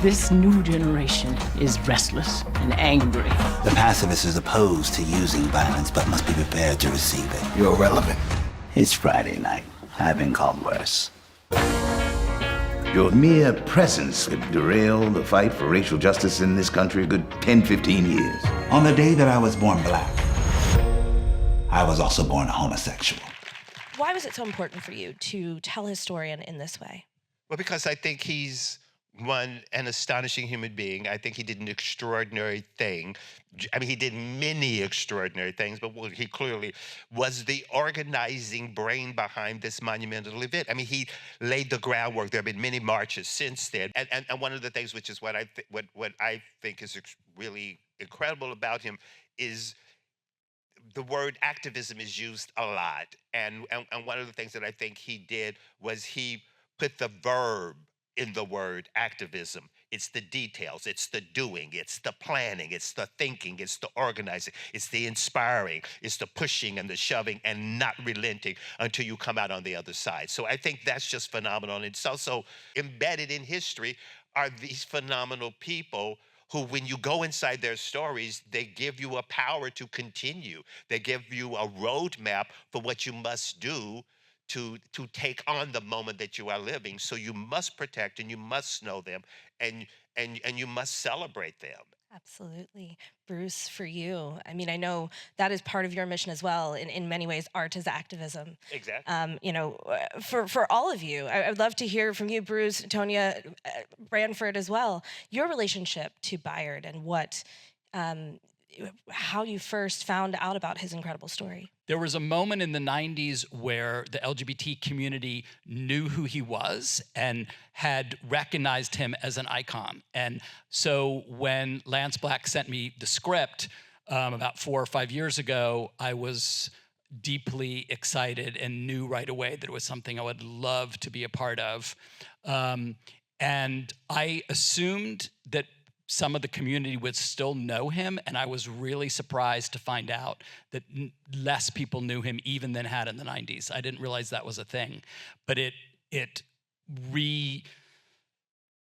This new generation is restless and angry. The pacifist is opposed to using violence, but must be prepared to receive it. You're irrelevant. It's Friday night. I've been called worse. Your mere presence could derail the fight for racial justice in this country a good 10, 15 years. On the day that I was born black, I was also born a homosexual. Why was it so important for you to tell his story in this way? Well, because I think he's an astonishing human being. I think he did an extraordinary thing. I mean, he did many extraordinary things, but he clearly was the organizing brain behind this monumental event. I mean, he laid the groundwork. There have been many marches since then. And one of the things, which is what I think is really incredible about him, is the word activism is used a lot. And one of the things that I think he did was he put the verb in the word activism. It's the details, it's the doing, it's the planning, it's the thinking, it's the organizing, it's the inspiring, it's the pushing and the shoving and not relenting until you come out on the other side. So I think that's just phenomenal. And it's also embedded in history are these phenomenal people who, when you go inside their stories, they give you a power to continue. They give you a roadmap for what you must do to take on the moment that you are living. So you must protect and you must know them and you must celebrate them. Absolutely. Bruce, for you, I mean, I know that is part of your mission as well. In many ways, art is activism. Exactly. You know, for all of you, I would love to hear from you, Bruce, Tonia, Branford as well, your relationship to Bayard and how you first found out about his incredible story. There was a moment in the 90s where the LGBT community knew who he was and had recognized him as an icon. And so when Lance Black sent me the script about 4 or 5 years ago, I was deeply excited and knew right away that it was something I would love to be a part of. And I assumed that some of the community would still know him, and I was really surprised to find out that less people knew him even than had in the 90s. I didn't realize that was a thing, but it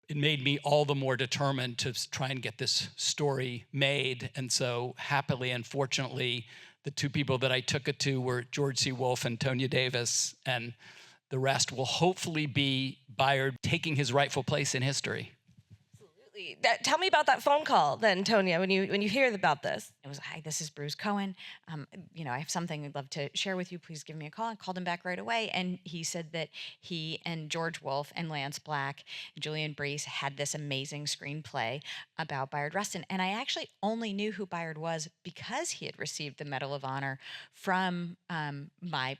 made me all the more determined to try and get this story made. And so happily and fortunately, the two people that I took it to were George C. Wolfe and Tonia Davis, and the rest will hopefully be Bayard taking his rightful place in history. Tell me about that phone call then, Tonia, when you hear about this. It was, hi, this is Bruce Cohen. I have something I'd love to share with you. Please give me a call. I called him back right away. And he said that he and George Wolfe and Lance Black and Julian Brees had this amazing screenplay about Bayard Rustin. And I actually only knew who Bayard was because he had received the Medal of Honor from my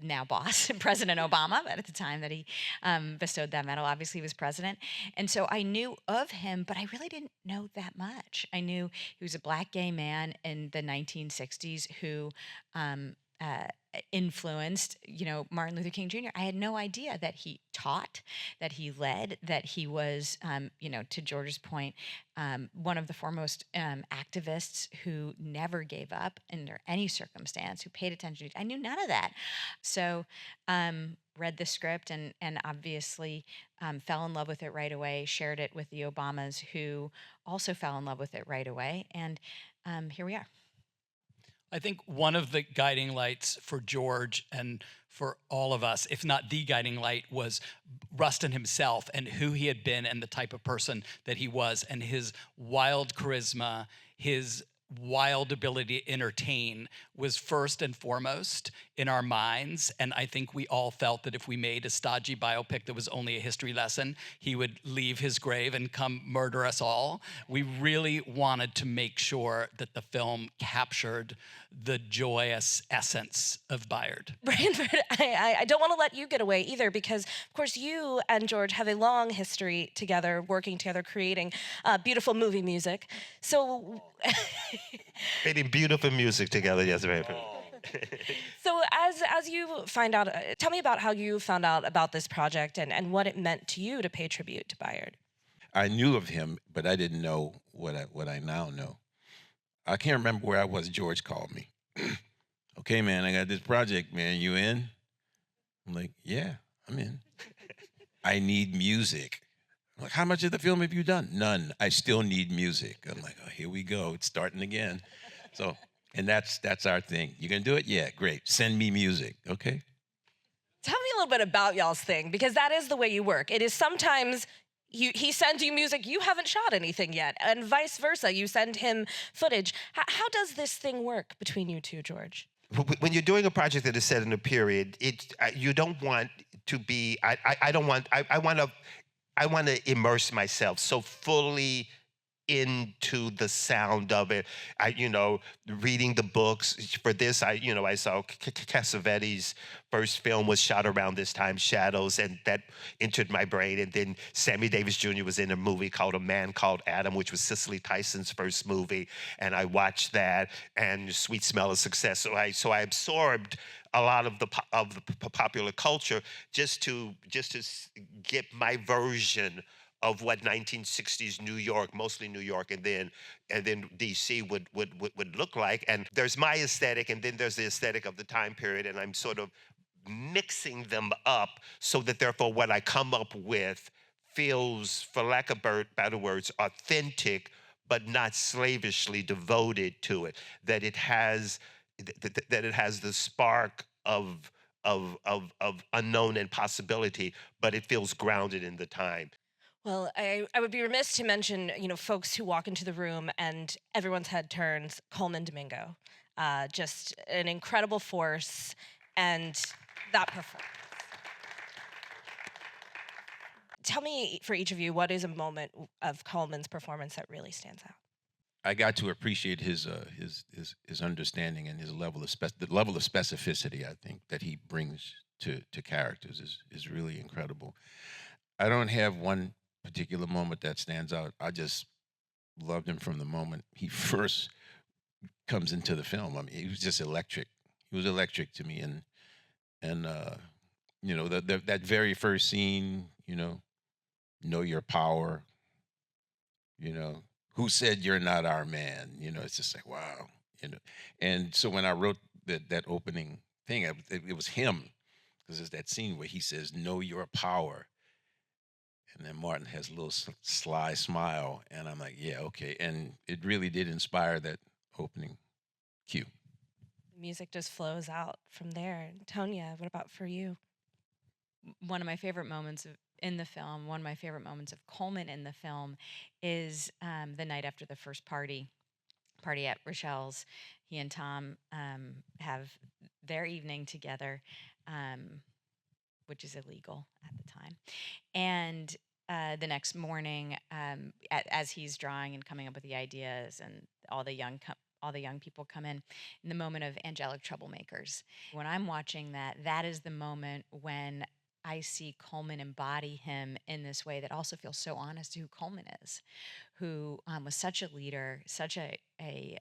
now boss, President Obama, but at the time that he bestowed that medal, obviously he was president. And so I knew of him, but I really didn't know that much. I knew he was a black gay man in the 1960s who influenced, Martin Luther King Jr. I had no idea that he taught, that he led, that he was, to George's point, one of the foremost activists who never gave up under any circumstance, who paid attention to. I knew none of that. So read the script and obviously fell in love with it right away, shared it with the Obamas, who also fell in love with it right away. And here we are. I think one of the guiding lights for George and for all of us, if not the guiding light, was Rustin himself and who he had been and the type of person that he was, and his wild charisma, his wild ability to entertain was first and foremost in our minds. And I think we all felt that if we made a stodgy biopic that was only a history lesson, he would leave his grave and come murder us all. We really wanted to make sure that the film captured the joyous essence of Bayard. Branford, I don't want to let you get away either, because of course you and George have a long history together, working together, creating beautiful movie music. So Creating beautiful music together, yes, Branford. So as you find out, tell me about how you found out about this project and what it meant to you to pay tribute to Bayard. I knew of him, but I didn't know what I now know. I can't remember where I was. George called me. Okay, man, I got this project, man. You in? I'm like, yeah, I'm in. I need music. Like, how much of the film have you done? None. I still need music. I'm like, oh, here we go. It's starting again. So, and that's our thing. You gonna do it? Yeah, great. Send me music, okay? Tell me a little bit about y'all's thing, because that is the way you work. It is sometimes he sends you music, you haven't shot anything yet, and vice versa. You send him footage. How does this thing work between you two, George? When you're doing a project that is set in a period, you don't want to be. I want to immerse myself so fully into the sound of it. Reading the books for this, I saw Cassavetes' first film was shot around this time, Shadows, and that entered my brain. And then Sammy Davis Jr. was in a movie called A Man Called Adam, which was Cicely Tyson's first movie, and I watched that, and Sweet Smell of Success. So I absorbed a lot of the popular culture just to get my version of what 1960s New York, mostly New York, and then DC would look like. And there's my aesthetic, and then there's the aesthetic of the time period, and I'm sort of mixing them up so that therefore what I come up with feels, for lack of better words, authentic, but not slavishly devoted to it. That it has the spark of unknown and possibility, but it feels grounded in the time. Well, I would be remiss to mention, folks who walk into the room and everyone's head turns. Coleman Domingo, just an incredible force, and that performance. Tell me, for each of you, what is a moment of Coleman's performance that really stands out? I got to appreciate his understanding and his level of the level of specificity, I think, that he brings to characters is really incredible. I don't have one particular moment that stands out. I just loved him from the moment he first comes into the film. I mean, he was just electric. He was electric to me, and that very first scene, know your power. Who said you're not our man? It's just like, wow. And so when I wrote that opening thing, it was him, because there's that scene where he says, know your power. And then Martin has a little sly smile, and I'm like, yeah, okay. And it really did inspire that opening cue. The music just flows out from there. Tonia, what about for you? One of my favorite moments in the film, one of my favorite moments of Coleman in the film, is the night after the first party at Rochelle's. He and Tom have their evening together, which is illegal at the time. And the next morning, as he's drawing and coming up with the ideas, and all the young people come in the moment of angelic troublemakers. When I'm watching that is the moment when I see Coleman embody him in this way that also feels so honest to who Coleman is, who was such a leader, such a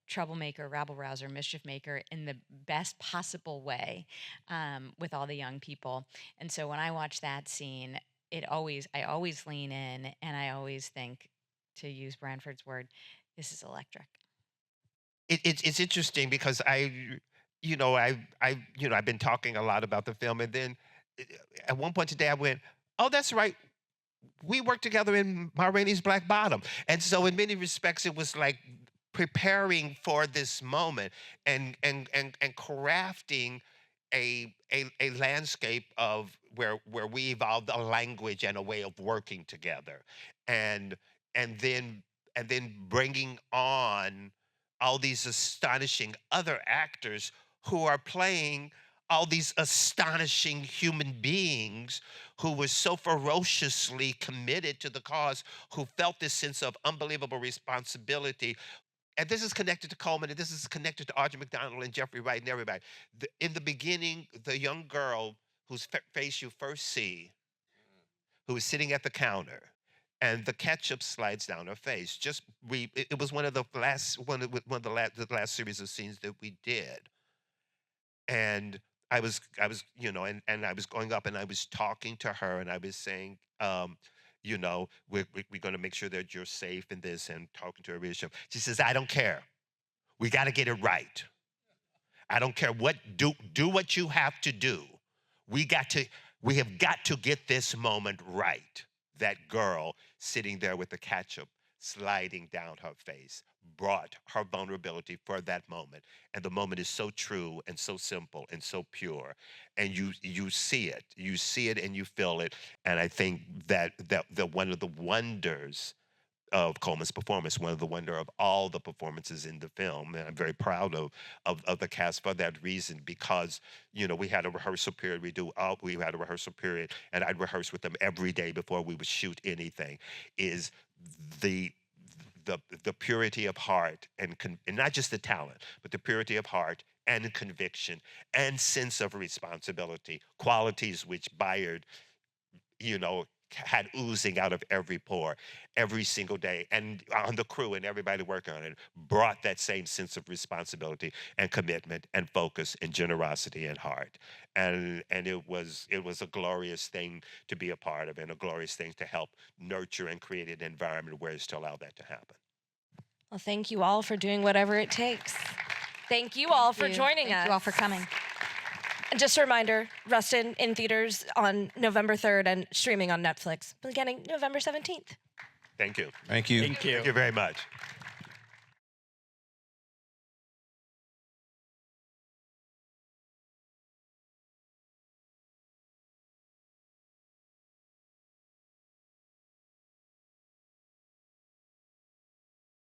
troublemaker, rabble-rouser, mischief maker in the best possible way, with all the young people. And so when I watch that scene, I always lean in, and I always think, to use Branford's word, this is electric. It's interesting because I've been talking a lot about the film, and then at one point today I went, oh, that's right. We worked together in Ma Rainey's Black Bottom. And so in many respects, it was like preparing for this moment and crafting a landscape of where we evolved a language and a way of working together, and then bringing on all these astonishing other actors who are playing all these astonishing human beings who were so ferociously committed to the cause, who felt this sense of unbelievable responsibility. And this is connected to Coleman, and this is connected to Audrey McDonald and Jeffrey Wright and everybody. In the beginning, the young girl whose face you first see, who is sitting at the counter, and the ketchup slides down her face. It was one of the last series of scenes that we did, and I was and I was going up and I was talking to her and I was saying, we're going to make sure that you're safe in this, and talking to her. She says, I don't care. We got to get it right. I don't care do what you have to do. We have got to get this moment right. that girl sitting there with the ketchup sliding down her face brought her vulnerability for that moment. And the moment is so true and so simple and so pure. And you see it and you feel it. And I think that one of the wonders of Coleman's performance, one of the wonder of all the performances in the film, and I'm very proud of the cast for that reason, because we had a rehearsal period. We had a rehearsal period, and I'd rehearse with them every day before we would shoot anything. Is the purity of heart and not just the talent, but the purity of heart and conviction and sense of responsibility, qualities which Bayard, had oozing out of every pore every single day, and on the crew and everybody working on it, brought that same sense of responsibility and commitment and focus and generosity and heart. And it was a glorious thing to be a part of, and a glorious thing to help nurture and create an environment where it's to allow that to happen. Well, thank you all for doing whatever it takes. Thank you all for joining us. Thank you all for coming. And just a reminder, Rustin in theaters on November 3rd and streaming on Netflix beginning November 17th. Thank you. Thank you. Thank you. Thank you very much.